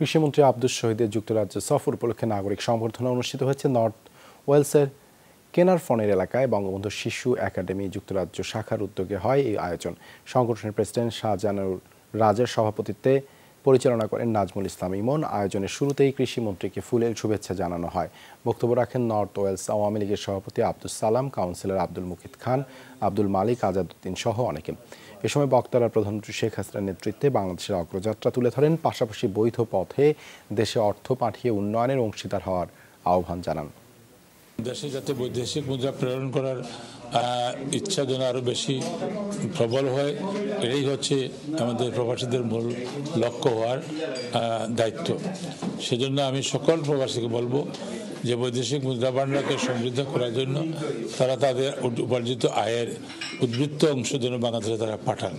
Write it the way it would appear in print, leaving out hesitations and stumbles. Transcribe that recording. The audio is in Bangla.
কৃষিমন্ত্রী আব্দুস শহীদের যুক্তরাজ্য সফর উপলক্ষে নাগরিক সংবর্ধনা অনুষ্ঠিত হয়েছে নর্থ ওয়েলসের কেনারফনের এলাকায়। বঙ্গবন্ধু শিশু একাডেমি যুক্তরাজ্য শাখার উদ্যোগে হয় এই আয়োজন। সংগঠনের প্রেসিডেন্ট শাহজাহানুর রাজের সভাপতিত্বে পরিচালনা করেন নাজমুল ইসলাম ইমন। আয়োজনের শুরুতেই কৃষিমন্ত্রীকে ফুলেল শুভেচ্ছা জানানো হয়। বক্তব্য রাখেন নর্থ ওয়েলস আওয়ামী লীগের সভাপতি আব্দুস সালাম, কাউন্সিলর আব্দুল মুকিত খান, আব্দুল মালিক, আজাদউদ্দিন সহ অনেকে। এ সময় বক্তারা প্রধানমন্ত্রী শেখ হাসিনার নেতৃত্বে বাংলাদেশের অগ্রযাত্রা তুলে ধরেন, পাশাপাশি বৈধ পথে দেশে অর্থ পাঠিয়ে উন্নয়নের অংশীদার হওয়ার আহ্বান জানান। দেশে যাতে বৈদেশিক মুদ্রা প্রেরণ করার ইচ্ছা যেন আরও বেশি প্রবল হয়, এটাই হচ্ছে আমাদের প্রবাসীদের মূল লক্ষ্য হওয়ার দায়িত্ব। সেজন্য আমি সকল প্রবাসীকে বলবো যে বৈদেশিক মুদ্রা ভান্ডারকে সমৃদ্ধ করার জন্য তারা তাদের উপার্জিত আয়ের উদ্বৃত্ত অংশ যেন বাংলাদেশে তারা পাঠান।